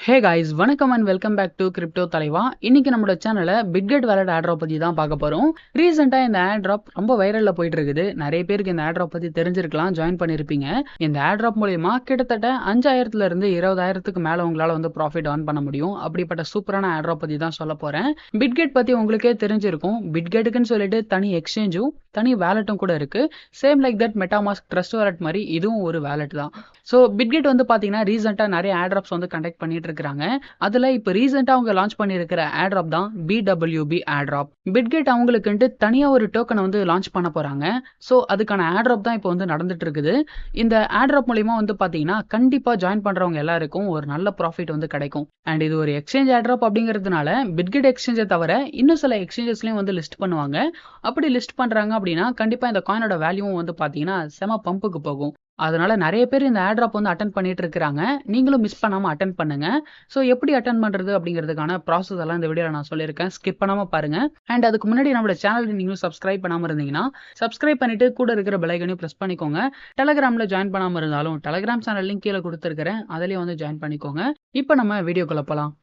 ஹே guys, வணக்கம் and welcome back to crypto தலைவா. இன்னைக்கு நம்மளோட சேனல்ல பிட்கெட் வேலட் ஏர்ட்ராப் பத்தி தான் பார்க்க போறோம். ரீசெண்டா இந்த ஏர்ட்ராப் ரொம்ப வைரல்ல போயிட்டு இருக்குது. நிறைய பேருக்கு இந்த ஏர்ட்ராப் பத்தி தெரிஞ்சிருக்கலாம், ஜாயின் பண்ணிருப்பீங்க. இந்த ஏர்ட்ராப் மூலமா கிட்டத்தட்ட 5000ல இருந்து 20,000க்கு மேல உங்களால வந்து ப்ராஃபிட் earn பண்ண முடியும். அப்படிப்பட்ட சூப்பரான ஏர்ட்ராப் பத்தி தான் சொல்ல போறேன். பிட்கெட் பத்தி உங்களுக்கே தெரிஞ்சிருக்கும். பிட்கெட்டுக்குன்னு சொல்லிட்டு தனி எக்ஸ்சேஞ்சும் தனி வேலட்டும் கூட இருக்கு. Same like that MetaMask trust wallet மாதிரி இதுவும் ஒரு வேலட் தான். ஸோ பிட்கெட் வந்து பாத்தீங்கன்னா ரீசெண்டா நிறைய ஏர்ட்ராப்ஸ் வந்து கண்டக்ட் பண்ணிட்டு இருக்காங்க. அதுல இப்ப ரீசெண்டா அவங்க லான்ச் பண்ணிருக்கிற ஏர்ட்ராப் தான் BWB ஏர்ட்ராப். பிட்கெட் அவங்களுக்குன்ட்டு தனியா ஒரு டோக்கனை வந்து லான்ச் பண்ண போறாங்க. ஸோ அதுக்கான ஏர்ட்ராப் தான் இப்போ வந்து நடந்துட்டு இருக்குது. இந்த ஏர்ட்ராப் மூலியமா வந்து பாத்தீங்கன்னா கண்டிப்பா ஜாயின் பண்றவங்க எல்லாருக்கும் ஒரு நல்ல ப்ராஃபிட் வந்து கிடைக்கும். அண்ட் இது ஒரு எக்ஸ்சேஞ்ச் ஏர்ட்ராப் அப்படிங்கிறதுனால பிட்கெட் எக்ஸ்சேஞ்சை தவிர இன்னும் சில எக்ஸ்சேஞ்சஸ்லயும் வந்து லிஸ்ட் பண்ணுவாங்க. அப்படி லிஸ்ட் பண்றாங்க அப்படின்னா கண்டிப்பா இந்த காயினோட வேல்யூவும் வந்து பாத்தீங்கன்னா செம பம்புக்கு போகும். அதனால நிறைய பேர் இந்த ஏர்ட்ராப் வந்து அட்டன் பண்ணிட்டு இருக்காங்க. நீங்களும் மிஸ் பண்ணாம அட்டன் பண்ணுங்க. ஸோ எப்படி அட்டன் பண்றது அப்படிங்கிறதுக்கான ப்ராசஸ் எல்லாம் இந்த வீடியோல நான் சொல்லியிருக்கேன். ஸ்கிப் பண்ணாம பாருங்க. அண்ட் அதுக்கு முன்னாடி நம்மளோட சேனல் நீங்களும் சப்ஸ்கிரைப் பண்ணாம இருந்தீங்கன்னா சப்ஸ்கிரைப் பண்ணிட்டு கூட இருக்கிற பெல் ஐக்கனையும் பிரஸ் பண்ணிக்கோங்க. டெலகிராம்ல ஜாயின் பண்ணாம இருந்தாலும் டெலகிராம் சேனல் லிங்க் கீழே கொடுத்துருக்கிறேன், அதுலயும் வந்து ஜாயின் பண்ணிக்கோங்க. இப்போ நம்ம வீடியோக்குள்ள போலாம்.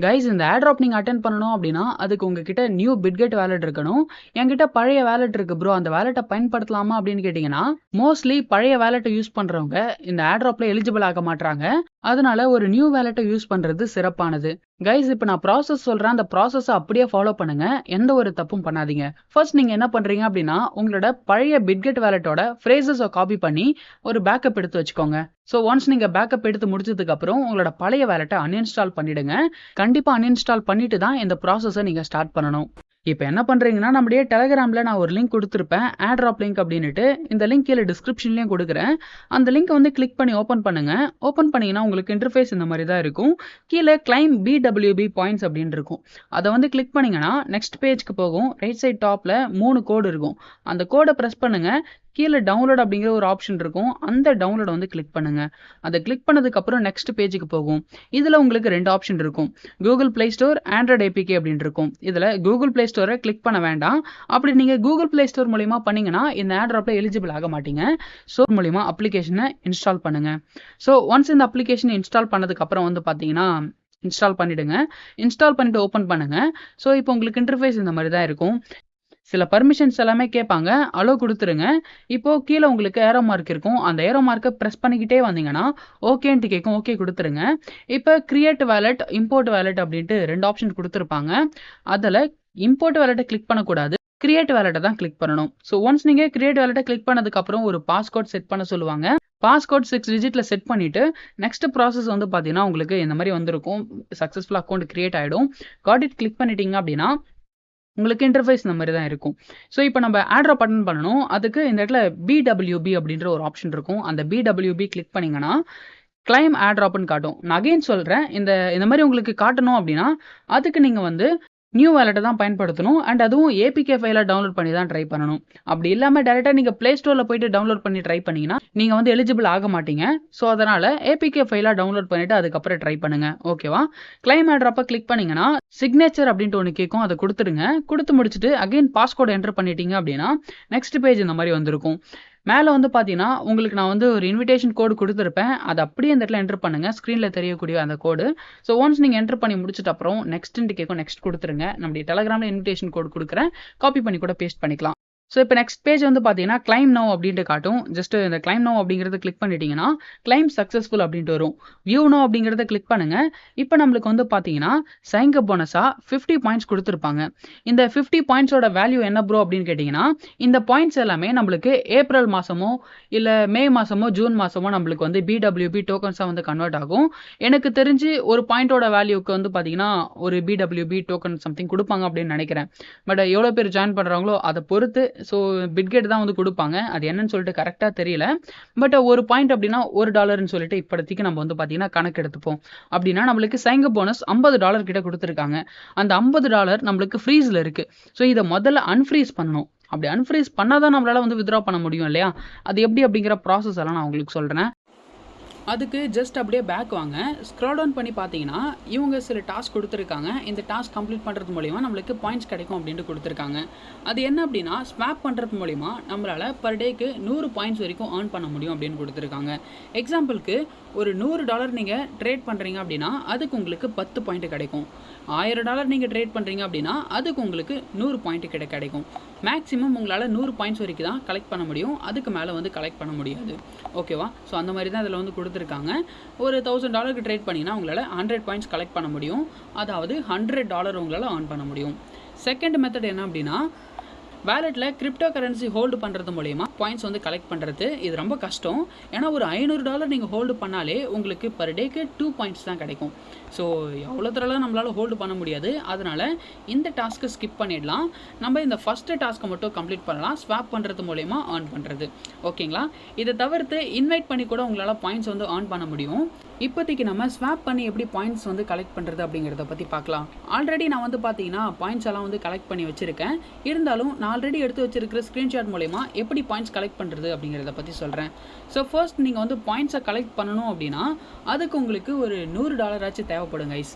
கைஸ், இந்த ஏர்ட்ராப் நீங்க அட்டென்ட் பண்ணணும் அப்படின்னா அதுக்கு உங்ககிட்ட நியூ பிட்கெட் வேலட் இருக்கணும். என்கிட்ட பழைய வேலட் இருக்கு ப்ரோ, அந்த வேலட்டை பயன்படுத்தலாமா அப்படின்னு கேட்டீங்கன்னா மோஸ்ட்லி பழைய வேலட்டை யூஸ் பண்றவங்க இந்த ஏர்ட்ராப்ல எலிஜிபிள் ஆக மாட்டாங்க. அதனால ஒரு நியூ வேலட்டை யூஸ் பண்றது சிறப்பானது. கைஸ், இப்போ நான் ப்ராசஸ் சொல்றேன், அந்த ப்ராசஸை அப்படியே ஃபாலோ பண்ணுங்க, எந்த ஒரு தப்பும் பண்ணாதீங்க. ஃபர்ஸ்ட் நீங்க என்ன பண்றீங்க அப்படின்னா உங்களோட பழைய பிட்கெட் வேலட்டோட ஃப்ரேசஸை காப்பி பண்ணி ஒரு பேக்கப் எடுத்து வச்சுக்கோங்க. ஸோ ஒன்ஸ் நீங்க பேக்கப் எடுத்து முடிச்சதுக்கு அப்புறம் உங்களோட பழைய வேலட்டை அன்இன்ஸ்டால் பண்ணிடுங்க. கண்டிப்பா அன்இன்ஸ்டால் பண்ணிட்டு தான் இந்த ப்ராசஸை நீங்க ஸ்டார்ட் பண்ணணும். இப்போ என்ன பண்றீங்கன்னா நம்மளுடைய டெலகிராம்ல நான் ஒரு லிங்க் கொடுத்துருப்பேன், ஏர்ட்ராப் லிங்க் அப்படின்னுட்டு. இந்த லிங்க் கீழே டிஸ்கிரிப்ஷன்லயும் கொடுக்குறேன். அந்த லிங்க் வந்து கிளிக் பண்ணி ஓப்பன் பண்ணுங்க. ஓப்பன் பண்ணீங்கன்னா உங்களுக்கு இன்டர்ஃபேஸ் இந்த மாதிரி தான் இருக்கும். கீழே கிளைம் BWB பாயிண்ட்ஸ் அப்படின்னு இருக்கும். அதை வந்து கிளிக் பண்ணீங்கன்னா நெக்ஸ்ட் பேஜ்க்கு போகும். ரைட் சைட் டாப்ல 3 கோடு இருக்கும். அந்த கோடை பிரஸ் பண்ணுங்க. கீழே டவுன்லோட் அப்படிங்கிற ஒரு ஆப்ஷன் இருக்கும். அந்த டவுன்லோட் வந்து கிளிக் பண்ணுங்க. அதை கிளிக் பண்ணதுக்கு அப்புறம் நெக்ஸ்ட் பேஜுக்கு போகும். இதுல உங்களுக்கு 2 ஆப்ஷன் இருக்கும், Google play store, Android APK அப்படின்னு இருக்கும். இதுல கூகுள் பிளே ஸ்டோரை கிளிக் பண்ண வேண்டாம். அப்படி நீங்க கூகுள் பிளே ஸ்டோர் மூலியமா பண்ணீங்கன்னா இந்த ஏர்ட்ராப்ல எலிஜிபிள் ஆக மாட்டீங்க. ஸோ மூலியமா அப்ளிகேஷனை இன்ஸ்டால் பண்ணுங்க. ஸோ ஒன்ஸ் இந்த அப்ளிகேஷன் இன்ஸ்டால் பண்ணதுக்கு அப்புறம் வந்து பாத்தீங்கன்னா இன்ஸ்டால் பண்ணிடுங்க. இன்ஸ்டால் பண்ணிட்டு ஓப்பன் பண்ணுங்க. ஸோ இப்போ உங்களுக்கு இன்டர்ஃபேஸ் இந்த மாதிரி தான் இருக்கும். சில பர்மிஷன்ஸ் எல்லாமே கேட்பாங்க, அலோ கொடுத்துருங்க. இப்போ கீழே உங்களுக்கு ஏரோ மார்க் இருக்கும். அந்த ஏரோ மார்க்கை ப்ரெஸ் பண்ணிக்கிட்டே வந்தீங்கன்னா ஓகேன்ட்டு கேட்கும், ஓகே கொடுத்துருங்க. இப்போ கிரியேட் வேலட், இம்போர்ட் வேலட் அப்படின்ட்டு 2 ஆப்ஷன் கொடுத்துருப்பாங்க. அதில் இம்போர்ட் வேலட்டை கிளிக் பண்ணக்கூடாது, கிரியேட் வேலட்டை தான் கிளிக் பண்ணணும். ஸோ ஒன்ஸ் நீங்க கிரியேட் வேலட்டை கிளிக் பண்ணதுக்கு அப்புறம் ஒரு பாஸ்கோட் செட் பண்ண சொல்லுவாங்க. பாஸ்கோட் 6 டிஜிட்ல செட் பண்ணிட்டு நெக்ஸ்ட் ப்ராசஸ் வந்து பார்த்தீங்கன்னா உங்களுக்கு இந்த மாதிரி வந்திருக்கும். சக்ஸஸ்ஃபுல் அக்கௌண்ட் கிரியேட் ஆகிடும். காட் இட் கிளிக் பண்ணிட்டீங்க அப்படின்னா உங்களுக்கு இன்டர்ஃபேஸ் இந்த மாதிரி தான் இருக்கும். ஸோ இப்போ நம்ம ஏர்ட்ராப் அட்டன் பண்ணணும். அதுக்கு இந்த இடத்துல BWB அப்படின்ற ஒரு ஆப்ஷன் இருக்கும். அந்த BWB கிளிக் பண்ணீங்கன்னா கிளைம் ஏர்ட்ராப்னு காட்டும். நான் அகைன் சொல்றேன், இந்த மாதிரி உங்களுக்கு காட்டணும் அப்படின்னா அதுக்கு நீங்க வந்து நியூ வேலட்டை தான் பயன்படுத்தணும். அண்ட் அதுவும் APK ஃபைலை டவுன்லோட் பண்ணி தான் ட்ரை பண்ணணும். அப்படி இல்லாமல் டேரெக்டாக நீங்கள் ப்ளே ஸ்டோரில் போயிட்டு டவுன்லோட் பண்ணி ட்ரை பண்ணீங்கன்னா நீங்கள் வந்து எலிஜிபிள் ஆக மாட்டீங்க. ஸோ அதனால் APK ஃபைலாக டவுன்லோட் பண்ணிட்டு அதுக்கப்புறம் ட்ரை பண்ணுங்க. ஓகேவா? கிளைம் ஏர்ட்ராப்பை கிளிக் பண்ணீங்கன்னா சிக்னேச்சர் அப்படின்ட்டு ஒன்று கேட்கும், அதை கொடுத்துடுங்க. கொடுத்து முடிச்சுட்டு அகைன் பாஸ்கோட் என்டர் பண்ணிட்டீங்க அப்படின்னா நெக்ஸ்ட் பேஜ் இந்த மாதிரி வந்திருக்கும். மேலே வந்து பார்த்தீங்கன்னா உங்களுக்கு நான் வந்து ஒரு இன்விடேஷன் கோடு கொடுத்துருப்பேன், அதை அப்படியே இந்த இடத்துல என்டர் பண்ணுங்க, ஸ்க்ரீனில் தெரியக்கூடிய அந்த கோடு. ஸோ ஒன்ஸ் நீங்கள் என்டர் பண்ணி முடிச்சிட்ட அப்புறம் நெக்ஸ்ட்டு கேட்கும், நெக்ஸ்ட் கொடுத்துருங்க. நம்முடைய டெலகிராமில் இன்விடேஷன் கோடு கொடுக்குறேன், காப்பி பண்ணி கூட பேஸ்ட் பண்ணிக்கலாம். ஸோ இப்போ நெக்ஸ்ட் பேஜ் வந்து பார்த்தீங்கன்னா கிளைம் நோ அப்படின்ட்டு காட்டும். ஜஸ்ட் இந்த கிளைம் நோ அப்படிங்கிறத கிளிக் பண்ணிட்டீங்கன்னா கிளைம் சக்ஸஸ்ஃபுல் அப்படின்ட்டு வரும். வியூ நோ அப்படிங்கிறத கிளிக் பண்ணுங்க. இப்போ நம்மளுக்கு வந்து பார்த்தீங்கன்னா சைன்அப் போனஸாக 50 பாயிண்ட்ஸ் கொடுத்துருப்பாங்க. இந்த 50 பாயிண்ட்ஸோட வேல்யூ என்ன ப்ரோ அப்படின்னு கேட்டிங்கன்னா இந்த பாயிண்ட்ஸ் எல்லாமே நம்மளுக்கு ஏப்ரல் மாதமோ இல்லை மே மாதமோ ஜூன் மாதமோ நம்மளுக்கு வந்து BWB டோக்கன்ஸாக வந்து கன்வெர்ட் ஆகும். எனக்கு தெரிஞ்சு ஒரு பாயிண்டோட வேல்யூக்கு வந்து பார்த்தீங்கன்னா ஒரு BWB டோக்கன் சம்திங் கொடுப்பாங்க அப்படின்னு நினைக்கிறேன். பட் எவ்வளோ பேர் ஜாயின் பண்ணுறாங்களோ அதை பொறுத்து. ஸோ பிட்கெட் தான் வந்து கொடுப்பாங்க, அது என்னன்னு சொல்லிட்டு கரெக்டாக தெரியல. பட் ஒரு பாயிண்ட் அப்படின்னா $1 சொல்லிட்டு இப்போதைக்கு நம்ம வந்து பார்த்தீங்கன்னா கணக்கு எடுத்துப்போம். அப்படின்னா நம்மளுக்கு சைன்அப் போனஸ் $50 கிட்ட கொடுத்துருக்காங்க. அந்த $50 நம்மளுக்கு ஃப்ரீஸில் இருக்கு. ஸோ இதை முதல்ல அன்ஃப்ரீஸ் பண்ணணும். அப்படி அன்ஃப்ரீஸ் பண்ணாதான் நம்மளால வந்து வித்ட்ரா பண்ண முடியும் இல்லையா? அது எப்படி அப்படிங்கிற ப்ராசஸ் எல்லாம் நான் உங்களுக்கு சொல்கிறேன். அதுக்கு ஜஸ்ட் அப்படியே பேக் வாங்க. ஸ்க்ரால் டவுன் பண்ணி பார்த்தீங்கன்னா, இவங்க சில டாஸ்க் குடுத்துருக்காங்க. இந்த டாஸ்க் கம்ப்ளீட் பண்ணுறது மூலியமா நம்மளுக்கு பாயிண்ட்ஸ் கிடைக்கும் அப்படின்ட்டு குடுத்துருக்காங்க. அது என்ன அப்படின்னா, ஸ்வாப் பண்ணுறது மூலியமா நம்மளால பர் டேக்கு 100 பாயிண்ட்ஸ் வரைக்கும் ஏர்ன் பண்ண முடியும் அப்படின்னு குடுத்துருக்காங்க. எக்ஸாம்பிளுக்கு ஒரு $100 நீங்கள் ட்ரேட் பண்ணுறீங்க அப்படின்னா, அதுக்கு உங்களுக்கு 10 பாயிண்ட் கிடைக்கும். $1000 நீங்கள் ட்ரேட் பண்ணுறீங்க அப்படின்னா, அதுக்கு உங்களுக்கு 100 பாயிண்ட் கிடைக்கும். மேக்ஸிமம் உங்களால் 100 பாயிண்ட்ஸ் வரைக்கும் தான் கலெக்ட் பண்ண முடியும். அதுக்கு மேலே வந்து கலெக்ட் பண்ண முடியாது. ஓகேவா? ஸோ அந்த மாதிரி தான் இதில் வந்து கொடுத்துருக்காங்க. ஒரு $1000 ட்ரேட் பண்ணிங்கன்னா உங்களால் 100 பாயிண்ட்ஸ் கலெக்ட் பண்ண முடியும். அதாவது $100 உங்களால் ஏர்ன் பண்ண முடியும். செகண்ட் மெத்தட் என்ன அப்படின்னா, வேலெட்டில் கிரிப்டோ கரன்சி ஹோல்டு பண்ணுறது மூலிமா பாயிண்ட்ஸ் வந்து கலெக்ட் பண்ணுறது. இது ரொம்ப கஷ்டம். ஏன்னா ஒரு $500 நீங்கள் ஹோல்டு பண்ணாலே உங்களுக்கு பர் டேக்கு 2 பாயிண்ட்ஸ் தான் கிடைக்கும். ஸோ எவ்வளோ தூரம் நம்மளால் ஹோல்டு பண்ண முடியாது. அதனால் இந்த டாஸ்க்கை ஸ்கிப் பண்ணிடலாம். நம்ம இந்த ஃபஸ்ட்டு டாஸ்க்கை மட்டும் கம்ப்ளீட் பண்ணலாம். ஸ்வாப் பண்ணுறது மூலிமா ஏர்ன் பண்ணுறது. ஓகேங்களா? இதை தவிர்த்து இன்வைட் பண்ணி கூட உங்களால் பாயிண்ட்ஸ் வந்து ஏர்ன் பண்ண முடியும். இப்போதைக்கு நம்ம ஸ்வாப் பண்ணி எப்படி பாயிண்ட்ஸ் வந்து கலெக்ட் பண்ணுறது அப்படிங்கிறத பற்றி பார்க்கலாம். ஆல்ரெடி நான் வந்து பார்த்தீங்கன்னா பாயிண்ட்ஸ் எல்லாம் வந்து கலெக்ட் பண்ணி வச்சுருக்கேன். இருந்தாலும் நான் ஆல்ரெடி எடுத்து வச்சிருக்கிற ஸ்க்ரீன்ஷாட் மூலமா எப்படி பாயிண்ட்ஸ் கலெக்ட் பண்ணுறது அப்படிங்கிறத பற்றி சொல்கிறேன். ஸோ ஃபர்ஸ்ட் நீங்கள் வந்து பாயிண்ட்ஸை கலெக்ட் பண்ணணும் அப்படின்னா அதுக்கு உங்களுக்கு ஒரு $100 ஆச்சு தேவைப்படும் கைஸ்.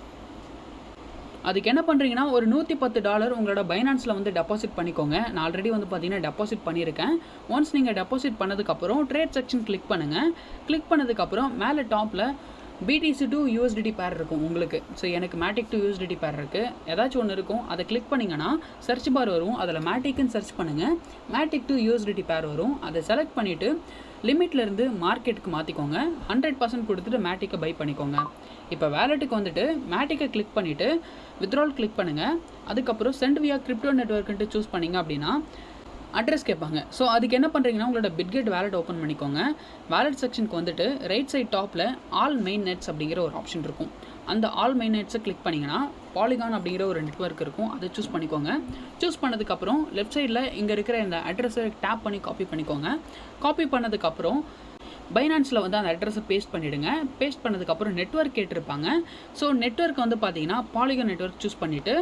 அதுக்கு என்ன பண்ணுறீங்கன்னா ஒரு $110 உங்களோட பைனான்ஸில் வந்து டெபாசிட் பண்ணிக்கோங்க. நான் ஆல்ரெடி வந்து பார்த்தீங்கன்னா டெபாசிட் பண்ணியிருக்கேன். ஒன்ஸ் நீங்கள் டெபாசிட் பண்ணதுக்கப்புறம் ட்ரேட் செக்ஷன் கிளிக் பண்ணுங்கள். கிளிக் பண்ணதுக்கப்புறம் மேலே டாப்பில் BTC to USDT பேர் இருக்கும் உங்களுக்கு. ஸோ எனக்கு மேட்டிக் டு USDT பேர் இருக்குது. ஏதாச்சும் ஒன்று இருக்கும். அதை கிளிக் பண்ணிங்கன்னா சர்ச் பார் வரும். அதில் மேட்டிக்குன்னு சர்ச் பண்ணுங்கள். மேட்டிக் டு USDT பேர் வரும். அதை செலக்ட் பண்ணிவிட்டு லிமிட்லேருந்து மார்க்கெட்டுக்கு மாற்றிக்கோங்க. 100% கொடுத்துட்டு மேட்டிக்கை பை பண்ணிக்கோங்க. இப்போ வேலெட்டுக்கு வந்துட்டு மேட்டிக்கை கிளிக் பண்ணிவிட்டு வித்ட்ரால் கிளிக் பண்ணுங்கள். அதுக்கப்புறம் சென்ட் வியா கிரிப்டோ நெட்வொர்க்குன்ட்டு சூஸ் பண்ணிங்க அப்படின்னா அட்ரஸ் கேட்பாங்க. ஸோ அதுக்கு என்ன பண்ணுறீங்கன்னா உங்களோட பிட்கெட் வேலெட் ஓப்பன் பண்ணிக்கோங்க. வேலெட் செக்ஷனுக்கு வந்துட்டு ரைட் சைட் டாப்பில் ஆல் மெயின் நெட்ஸ் அப்படிங்கிற ஒரு ஆப்ஷன் இருக்கும். அந்த ஆல் மெயின் நெட்ஸை கிளிக் பண்ணிங்கன்னா பாலிகான் அப்படிங்கிற ஒரு நெட்வொர்க் இருக்கும். அதை சூஸ் பண்ணிக்கோங்க. சூஸ் பண்ணதுக்கப்புறம் லெஃப்ட் சைடில் இங்கே இருக்கிற இந்த அட்ரஸை டேப் பண்ணி காப்பி பண்ணிக்கோங்க. காப்பி பண்ணதுக்கப்புறம் பைனான்ஸில் வந்து அந்த அட்ரஸை பேஸ்ட் பண்ணிவிடுங்க. பேஸ்ட் பண்ணதுக்கப்புறம் நெட்வொர்க் கேட்டிருப்பாங்க. ஸோ நெட்வொர்க் வந்து பார்த்தீங்கன்னா பாலிகான் நெட்வொர்க் சூஸ் பண்ணிவிட்டு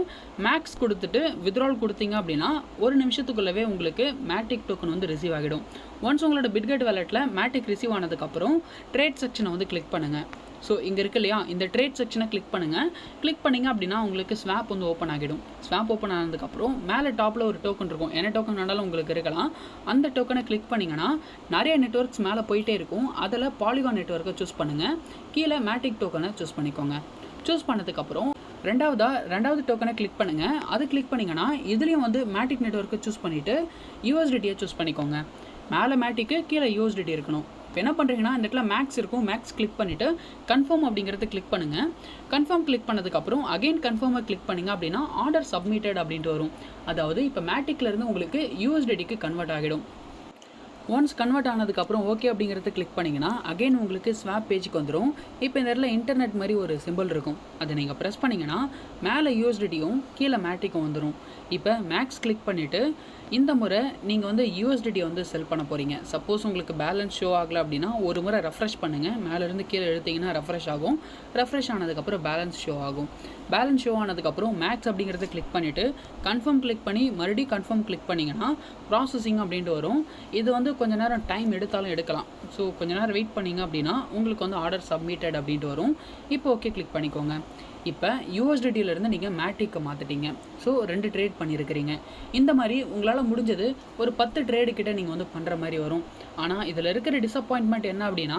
மேக்ஸ் கொடுத்துட்டு வித்ட்ரால் கொடுத்தீங்க அப்படின்னா ஒரு நிமிஷத்துக்குள்ளவே உங்களுக்கு மேட்டிக் டோக்கன் வந்து ரிசீவ் ஆகிடும். ஒன்ஸ் உங்களோட பிட்கெட் வேலெட்டில் மேட்டிக் ரிசீவ் ஆனதுக்கப்புறம் ட்ரேட் செக்ஷனை வந்து கிளிக் பண்ணுங்கள். ஸோ இங்கே இருக்கு இல்லையா, இந்த ட்ரேட் செக்ஷனை கிளிக் பண்ணுங்கள். கிளிக் பண்ணிங்க அப்படின்னா உங்களுக்கு ஸ்வாப் வந்து ஓப்பன் ஆகிடும். ஸ்வாப் ஓப்பன் ஆனதுக்கப்புறம் மேலே டாப்பில் ஒரு டோக்கன் இருக்கும். என்ன டோக்கன் வேணாலும் உங்களுக்கு இருக்கலாம். அந்த டோக்கனை கிளிக் பண்ணிங்கன்னா நிறைய நெட்வொர்க்ஸ் மேலே போயிட்டே இருக்கும். அதில் பாலிகான் நெட்வொர்க்கை சூஸ் பண்ணுங்கள். கீழே மேட்டிக் டோக்கனை சூஸ் பண்ணிக்கோங்க. சூஸ் பண்ணதுக்கப்புறம் ரெண்டாவது டோக்கனை கிளிக் பண்ணுங்கள். அது கிளிக் பண்ணிங்கன்னா இதுலேயும் வந்து மேட்டிக் நெட்வொர்க்கை சூஸ் பண்ணிவிட்டு USDTயை சூஸ் பண்ணிக்கோங்க. மேலே மேட்டிக்கு கீழே USDT இருக்கணும். இப்போ என்ன பண்ணுறீங்கன்னா இந்த இடத்துல மேக்ஸ் இருக்கும். மேக்ஸ் கிளிக் பண்ணிவிட்டு கன்ஃபார்ம் அப்படிங்கிறத கிளிக் பண்ணுங்கள். கன்ஃபார்ம் கிளிக் பண்ணதுக்கப்புறம் அகைன் கன்ஃபார்மை கிளிக் பண்ணிங்க அப்படின்னா ஆர்டர் சப்மிட்டட் அப்படின்ட்டு வரும். அதாவது இப்போ மேட்டிக்லேருந்து உங்களுக்கு USDTக்கு கன்வெர்ட் ஆகிடும். ஒன்ஸ் கன்வெர்ட் ஆனதுக்கப்புறம் ஓகே அப்படிங்கிறத கிளிக் பண்ணிங்கன்னா அகைன் உங்களுக்கு ஸ்வாப் பேஜுக்கு வந்துடும். இப்போ இந்த இடத்துல இன்டர்நெட் மாதிரி ஒரு சிம்பிள் இருக்கும். அதை நீங்கள் ப்ரெஸ் பண்ணிங்கன்னா மேலே USDTயும் கீழே மேட்டிக்கும் வந்துடும். இப்போ மேக்ஸ் கிளிக் பண்ணிவிட்டு இந்த முறை நீங்கள் வந்து USDTயை வந்து செல் பண்ண போகிறீங்க. சப்போஸ் உங்களுக்கு பேலன்ஸ் ஷோ ஆகலை அப்படின்னா ஒரு முறை ரெஃப்ரெஷ் பண்ணுங்கள். மேலேருந்து கீழே எடுத்திங்கன்னா ரெஃப்ரெஷ் ஆகும். ரெஃப்ரெஷ் ஆனதுக்கப்புறம் பேலன்ஸ் ஷோ ஆகும். பேலன்ஸ் ஷோ ஆனதுக்கப்புறம் மேக்ஸ் அப்படிங்கிறத கிளிக் பண்ணிவிட்டு கன்ஃபார்ம் கிளிக் பண்ணி மறுபடியும் கன்ஃபார்ம் கிளிக் பண்ணிங்கன்னா ப்ராசஸிங் அப்படின்ட்டு வரும். இது வந்து கொஞ்சம் நேரம் டைம் எடுத்தாலும் எடுக்கலாம். ஸோ கொஞ்சம் நேரம் வெயிட் பண்ணிங்க அப்படின்னா உங்களுக்கு வந்து ஆர்டர் சப்மிட்டட் அப்படின்ட்டு வரும். இப்போ ஓகே கிளிக் பண்ணிக்கோங்க. இப்போ USDTயிலேருந்து நீங்கள் மேட்டிக்கை மாற்றிட்டீங்க. ஸோ 2 ட்ரேட் பண்ணியிருக்கிறீங்க. இந்த மாதிரி உங்களால் முடிஞ்சது ஒரு 10 ட்ரேடு கிட்ட நீங்கள் வந்து பண்ணுற மாதிரி வரும். ஆனால் இதில் இருக்கிற டிசப்பாயின்ட்மெண்ட் என்ன அப்படின்னா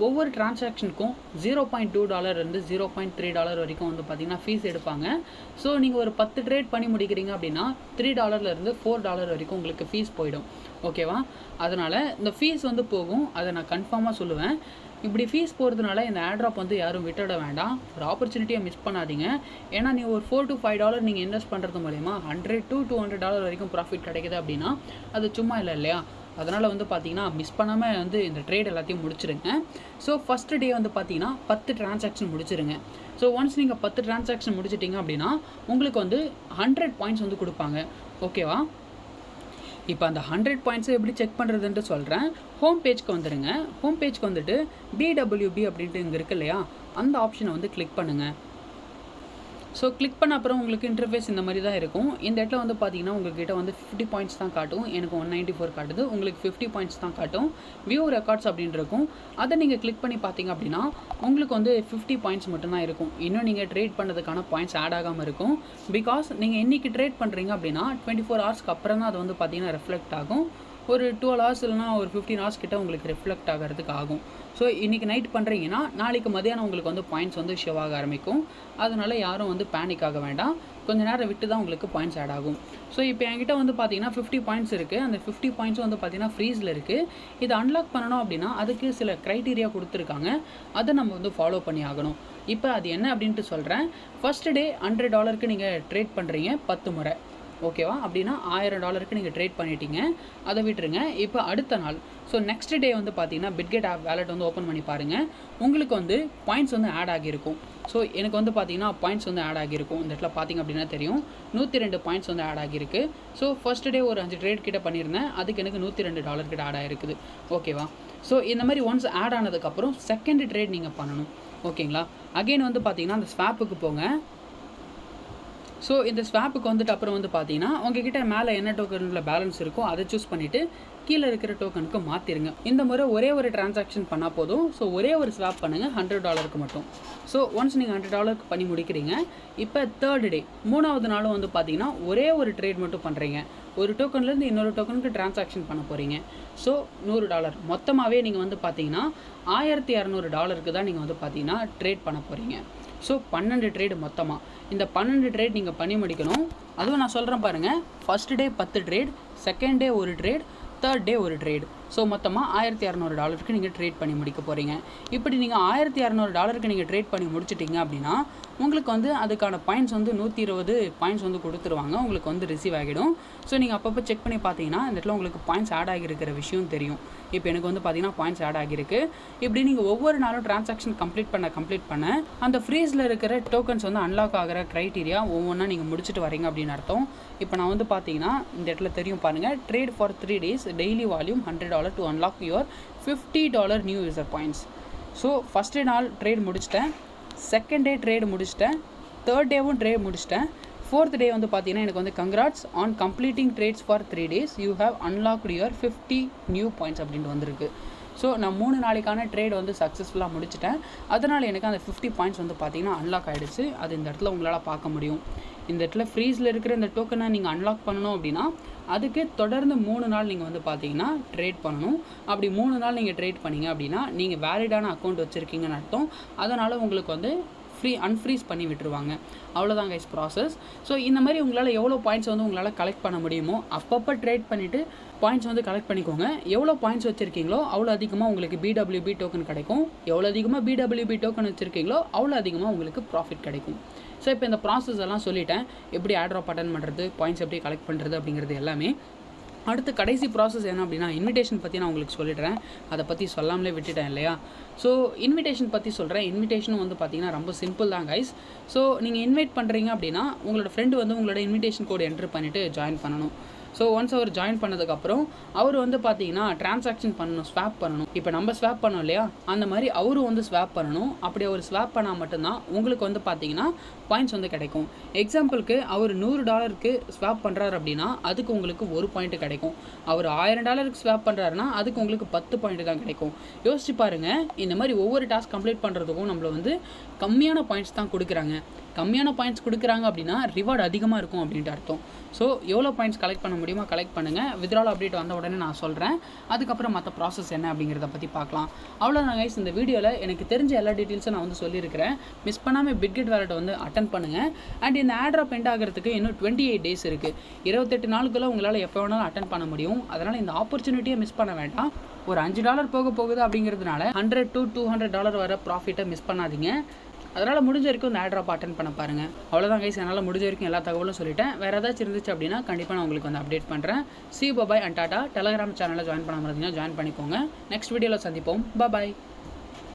ஒவ்வொரு டிரான்சாக்ஷனுக்கும் $0.2 இருந்து $0.3 வரைக்கும் வந்து பார்த்தீங்கன்னா ஃபீஸ் எடுப்பாங்க. ஸோ நீங்கள் ஒரு 10 ட்ரேட் பண்ணி முடிக்கிறீங்க அப்படின்னா $3 $4 வரைக்கும் உங்களுக்கு ஃபீஸ் போயிடும். ஓகேவா? அதனால் இந்த ஃபீஸ் வந்து போகும். அதை நான் கன்ஃபார்மாக சொல்லுவேன். இப்படி ஃபீஸ் போகிறதுனால இந்த ஆட்ராப் வந்து யாரும் விட்டுட வேண்டாம். ஒரு ஆப்பர்ச்சுனிட்டியை மிஸ் பண்ணாதீங்க. ஏன்னா நீங்கள் ஒரு $4 to $5 நீங்கள் இன்வெஸ்ட் பண்ணுறது மூலமா $100 to $200 வரைக்கும் ப்ராஃபிட் கிடைக்குது அப்படின்னா அது சும்மா இல்லை இல்லையா? அதனால் வந்து பார்த்தீங்கன்னா மிஸ் பண்ணாமல் வந்து இந்த ட்ரேட் எல்லாத்தையும் முடிச்சிருங்க. ஸோ ஃபஸ்ட்டு டே வந்து பார்த்தீங்கன்னா 10 டிரான்சாக்ஷன் முடிச்சிருங்க. ஸோ ஒன்ஸ் நீங்கள் 10 டிரான்சாக்ஷன் முடிச்சிட்டிங்க அப்படின்னா உங்களுக்கு வந்து 100 பாயிண்ட்ஸ் வந்து கொடுப்பாங்க. ஓகேவா? இப்போ அந்த 100 பாயிண்ட்ஸை எப்படி செக் பண்ணுறதுன்ட்டு சொல்கிறேன். ஹோம் பேஜ்க்கு வந்துடுங்க. ஹோம் பேஜ்க்கு வந்துட்டு BWB அப்படின்ட்டு இங்கே இருக்கு இல்லையா, அந்த ஆப்ஷனை வந்து கிளிக் பண்ணுங்கள். ஸோ கிளிக் பண்ண அப்புறம் உங்களுக்கு இன்டர்ஃபேஸ் இந்த மாதிரி தான் இருக்கும். இந்த இடத்துல வந்து பார்த்தீங்கன்னா உங்கள்கிட்ட வந்து 50 பாயிண்ட்ஸ் தான் காட்டும். எனக்கு 194 காட்டுது. உங்களுக்கு 50 பாயிண்ட்ஸ் தான் காட்டும். வியூ ரெக்கார்ட்ஸ் அப்படின்னு இருக்கும். அதை நீங்கள் கிளிக் பண்ணி பார்த்தீங்க அப்படின்னா உங்களுக்கு வந்து 50 பாயிண்ட்ஸ் மட்டும்தான் இருக்கும். இன்னும் நீங்கள் ட்ரேட் பண்ணதுக்கான பாயிண்ட்ஸ் ஆட் ஆகாமல் இருக்கும். பிகாஸ் நீங்கள் இன்றைக்கி ட்ரேட் பண்ணுறீங்க அப்படின்னா 24 ஹவர்ஸ்க்கு அப்புறம் தான் அது வந்து பார்த்தீங்கன்னா ரெஃப்ளெக்ட் ஆகும். ஒரு 12 ஹவர்ஸ் இல்லைனா ஒரு 15 ஹவர்ஸ் கிட்ட உங்களுக்கு ரிஃப்ளெக்ட் ஆகிறதுக்கு ஆகும். ஸோ இன்றைக்கி நைட் பண்ணுறீங்கன்னா நாளைக்கு மதியானம் உங்களுக்கு வந்து பாயிண்ட்ஸ் வந்து ஷோ ஆக ஆரம்பிக்கும். அதனால் யாரும் வந்து பேனிக் ஆக வேண்டாம். கொஞ்சம் நேரம் விட்டு தான் உங்களுக்கு பாயிண்ட்ஸ் ஆட் ஆகும். ஸோ இப்போ என்கிட்ட வந்து பார்த்தீங்கன்னா 50 பாயிண்ட்ஸ் இருக்குது. அந்த 50 பாயிண்ட்ஸும் வந்து பார்த்தீங்கன்னா ஃப்ரீஸில் இருக்குது. இதை அன்லாக் பண்ணணும் அப்படின்னா அதுக்கு சில க்ரைட்டீரியா கொடுத்துருக்காங்க. அதை நம்ம வந்து ஃபாலோ பண்ணி ஆகணும். இப்போ அது என்ன அப்படின்ட்டு சொல்கிறேன். ஃபர்ஸ்ட் டே $100 நீங்கள் ட்ரேட் பண்ணுறீங்க 10 முறை. ஓகேவா? அப்படின்னா $1000 நீங்கள் ட்ரேட் பண்ணிட்டீங்க. அதை விட்டுருங்க. இப்போ அடுத்த நாள் ஸோ நெக்ஸ்ட் டே வந்து பார்த்தீங்கன்னா பிட்கெட் ஆப் வேலெட் வந்து ஓப்பன் பண்ணி பாருங்கள். உங்களுக்கு வந்து பாயிண்ட்ஸ் வந்து ஆட் ஆகியிருக்கும். ஸோ எனக்கு வந்து பார்த்தீங்கன்னா பாயிண்ட்ஸ் வந்து ஆட் ஆகியிருக்கும். இந்த இடத்துல பார்த்தீங்க அப்படின்னா தெரியும் 102 பாயிண்ட்ஸ் வந்து ஆட் ஆகியிருக்கு. ஸோ ஃபர்ஸ்ட் டே ஒரு 5 ட்ரேட் கிட்ட பண்ணியிருந்தேன். அதுக்கு எனக்கு $102 கிட்ட ஆட் ஆகிருக்குது. ஓகேவா? ஸோ இந்த மாதிரி ஒன்ஸ் ஆட் ஆனதுக்கப்புறம் செகண்ட் ட்ரேட் நீங்கள் பண்ணணும். ஓகேங்களா? அகெயின் வந்து பார்த்தீங்கன்னா அந்த ஸ்வாப்புக்கு போங்க. ஸோ இந்த ஸ்வாப்புக்கு வந்துட்டு அப்புறம் வந்து பார்த்தீங்கன்னா உங்ககிட்ட மேலே என்ன டோக்கனில் பேலன்ஸ் இருக்கோ அதை சூஸ் பண்ணிவிட்டு கீழே இருக்கிற டோக்கனுக்கு மாற்றிடுங்க. இந்த முறை ஒரே ஒரு டிரான்சாக்ஷன் பண்ணால் போதும். ஸோ ஒரே ஒரு ஸ்வாப் பண்ணுங்கள் $100 மட்டும். ஸோ ஒன்ஸ் நீங்கள் $100 பண்ணி முடிக்கிறீங்க. இப்போ தேர்ட் டே 3வது நாளும் வந்து பார்த்தீங்கன்னா ஒரே ஒரு ட்ரேட் மட்டும் பண்ணுறீங்க. ஒரு டோக்கன்லேருந்து இன்னொரு டோக்கனுக்கு டிரான்சாக்ஷன் பண்ண போகிறீங்க. ஸோ $100 மொத்தமாகவே நீங்கள் வந்து பார்த்தீங்கன்னா $1200 தான் நீங்கள் வந்து பார்த்தீங்கன்னா ட்ரேட் பண்ண போகிறீங்க. ஸோ 12 ட்ரேடு மொத்தமாக. இந்த 12 ட்ரேட் நீங்கள் பண்ணி முடிக்கணும். அதுவும் நான் சொல்கிறேன் பாருங்கள். First day 10 trade, second day ஒரு ட்ரேட், தேர்ட் டே ஒரு ட்ரேட். ஸோ மொத்தமாக $1200 நீங்கள் ட்ரேட் பண்ணி முடிக்க போகிறீங்க. இப்படி நீங்கள் $1200 நீங்கள் ட்ரேட் பண்ணி முடிச்சிட்டிங்க அப்படின்னா உங்களுக்கு வந்து அதுக்கான பாயிண்ட்ஸ் வந்து 120 பாயிண்ட்ஸ் வந்து கொடுத்துருவாங்க. உங்களுக்கு வந்து ரிசீவ் ஆகிடும். ஸோ நீங்கள் அப்பப்போ செக் பண்ணி பார்த்தீங்கன்னா இந்த இடத்துல உங்களுக்கு பாயிண்ட்ஸ் ஆட் ஆகியிருக்கிற விஷயம் தெரியும். இப்போ எனக்கு வந்து பார்த்தீங்கன்னா பாயிண்ட்ஸ் ஆட் ஆகியிருக்கு. இப்படி நீங்கள் ஒவ்வொரு நாளும் டிரான்சாக்ஷன் கம்ப்ளீட் பண்ண அந்த ஃப்ரீஸில் இருக்கிற டோக்கன்ஸ் வந்து அன்லாக் ஆகிற க்ரைட்டீரியா ஒவ்வொன்றா நீங்கள் முடிச்சுட்டு வரீங்க அப்படின்னு அர்த்தம். இப்போ நான் வந்து பார்த்தீங்கன்னா இந்த இடத்துல தெரியும் பாருங்கள். Trade for 3 days, daily volume $100 to unlock your $50 new user points. So first நாள் ட்ரேட் முடிச்சிட்டேன், செகண்ட் டே ட்ரேட் முடிச்சிட்டேன், தேர்ட் டேவும் ட்ரேட் முடிச்சிட்டேன். ஃபோர்த் டே வந்து பார்த்தீங்கன்னா எனக்கு வந்து congrats on completing trades for 3 days, you have unlocked your 50 new points அப்படின்ட்டு வந்திருக்கு. ஸோ நான் 3 நாளைக்கான ட்ரேட் வந்து சக்ஸஸ்ஃபுல்லாக முடிச்சிட்டேன். அதனால் எனக்கு அந்த 50 பாயிண்ட்ஸ் வந்து பார்த்தீங்கன்னா அன்லாக் ஆகிடுச்சு. அது இந்த இடத்துல உங்களால் பார்க்க முடியும். இந்த இடத்துல ஃப்ரீஸில் இருக்கிற இந்த டோக்கனை நீங்கள் அன்லாக் பண்ணணும் அப்படின்னா அதுக்கு தொடர்ந்து 3 நாள் நீங்கள் வந்து பார்த்தீங்கன்னா ட்ரேட் பண்ணணும். அப்படி 3 நாள் நீங்கள் ட்ரேட் பண்ணிங்க அப்படின்னா நீங்கள் வேலிடான அக்கௌண்ட் வச்சுருக்கீங்கன்னு அர்த்தம். அதனால் உங்களுக்கு வந்து அன்ஃப்ரீஸ் பண்ணி விட்டுருவாங்க. அவ்வளோதான் கைஸ் ப்ராசஸ். ஸோ இந்த மாதிரி உங்களால் எவ்வளோ பாயிண்ட்ஸ் வந்து உங்களால் கலெக்ட் பண்ண முடியுமோ அப்பப்போ ட்ரேட் பண்ணிவிட்டு பாயிண்ட்ஸ் வந்து கலெக்ட் பண்ணிக்கோங்க. எவ்வளோ பாயிண்ட்ஸ் வச்சுருக்கீங்களோ அவ்வளோ அதிகமாக உங்களுக்கு BWB டோக்கன் கிடைக்கும். எவ்வளோ அதிகமாக BWB டோக்கன் வச்சுருக்கீங்களோ அவ்வளோ அதிகமாக உங்களுக்கு ப்ராஃபிட் கிடைக்கும். ஸோ இப்போ இந்த ப்ராசஸ் எல்லாம் சொல்லிட்டேன். எப்படி ஆட்ராப் அட்டன் பண்ணுறது, பாயிண்ட்ஸ் எப்படி கலெக்ட் பண்ணுறது அப்படிங்கிறது எல்லாமே. அடுத்து கடைசி ப்ராசஸ் என்ன அப்படின்னா இன்விடேஷன் பற்றி நான் உங்களுக்கு சொல்லிடுறேன். அதை பற்றி சொல்லாமலே விட்டுட்டேன் இல்லையா? ஸோ இன்விடேஷன் பற்றி சொல்கிறேன். இன்விடேஷனும் வந்து பார்த்தீங்கன்னா ரொம்ப சிம்பிள் தான் கைஸ். ஸோ நீங்கள் இன்வைட் பண்ணுறீங்க அப்படின்னா உங்களோட ஃப்ரெண்டு வந்து உங்களோட இன்விடேஷன் கோடு என்ட்ரு பண்ணிவிட்டு ஜாயின் பண்ணணும். ஸோ ஒன்ஸ் அவர் ஜாயின் பண்ணதுக்கப்புறம் அவர் வந்து பார்த்தீங்கன்னா டிரான்சாக்ஷன் பண்ணணும், ஸ்வாப் பண்ணணும். இப்போ நம்ம ஸ்வாப் பண்ணோம் இல்லையா, அந்த மாதிரி அவரும் வந்து ஸ்வாப் பண்ணணும். அப்படி அவர் ஸ்வாப் பண்ணால் மட்டும்தான் உங்களுக்கு வந்து பார்த்தீங்கன்னா பாயிண்ட்ஸ் வந்து கிடைக்கும். எக்ஸாம்பிளுக்கு அவர் $100 ஸ்வாப் பண்ணுறாரு அப்படின்னா அதுக்கு உங்களுக்கு 1 பாயிண்ட் கிடைக்கும். அவர் $1000 ஸ்வாப் பண்ணுறாருன்னா அதுக்கு உங்களுக்கு 10 பாயிண்ட் தான் கிடைக்கும். யோசிச்சு பாருங்கள். இந்த மாதிரி ஒவ்வொரு டாஸ்க் கம்ப்ளீட் பண்ணுறதுக்கும் நம்மளை வந்து கம்மியான பாயிண்ட்ஸ் தான் கொடுக்குறாங்க. கம்மியான பாயிண்ட்ஸ் கொடுக்குறாங்க அப்படின்னா ரிவார்டு அதிகமாக இருக்கும் அப்படின்ட்டு அர்த்தம். ஸோ எவ்வளோ பாயிண்ட்ஸ் கலெக்ட் பண்ண முடியுமோ கலெக்ட் பண்ணுங்கள். வித்ட்ரால் அப்டேட் வந்த உடனே நான் சொல்கிறேன். அதுக்கப்புறம் மற்ற ப்ராசஸ் என்ன அப்படிங்கிறத பற்றி பார்க்கலாம். அவ்வளோதான் கைஸ். இந்த வீடியோவில் எனக்கு தெரிஞ்ச எல்லா டீட்டெயில்ஸும் நான் வந்து சொல்லியிருக்கிறேன். மிஸ் பண்ணாமல் பிட்கெட் வேலெட் வந்து அட்டன் பண்ணுங்கள். அண்ட் இந்த ஆட்ராப் எண்ட் ஆகிறதுக்கு இன்னும் 28 days இருக்குது. 28 நாளுக்குள்ளே உங்களால் எப்போ வேணாலும் அட்டன் பண்ண முடியும். அதனால் இந்த ஆப்பர்ச்சுனிட்டியை மிஸ் பண்ண வேண்டாம். ஒரு $5 போக போகுது அப்படிங்கிறதுனால $100 to $200 வர ப்ராஃபிட்டை மிஸ் பண்ணாதீங்க. அதனால் முடிஞ்ச வரைக்கும் இந்த ஆட்ராப் அட்டன் பண்ண பாருங்கள். அவ்வளோதான் கைஸ். என்னால் முடிஞ்ச வரைக்கும் எல்லா தகவலும் சொல்லிட்டேன். வேறு ஏதாச்சும் இருந்துச்சு அப்படின்னா கண்டிப்பாக நான் உங்களுக்கு வந்து அப்டேட் பண்ணுறேன். See you, bye bye and Tata. Telegram சேனலில் ஜாயின் பண்ணாமல் இருந்தீங்கன்னா ஜாயின் பண்ணிக்கோங்க. நெக்ஸ்ட் வீடியோவில் சந்திப்போம். பாய்.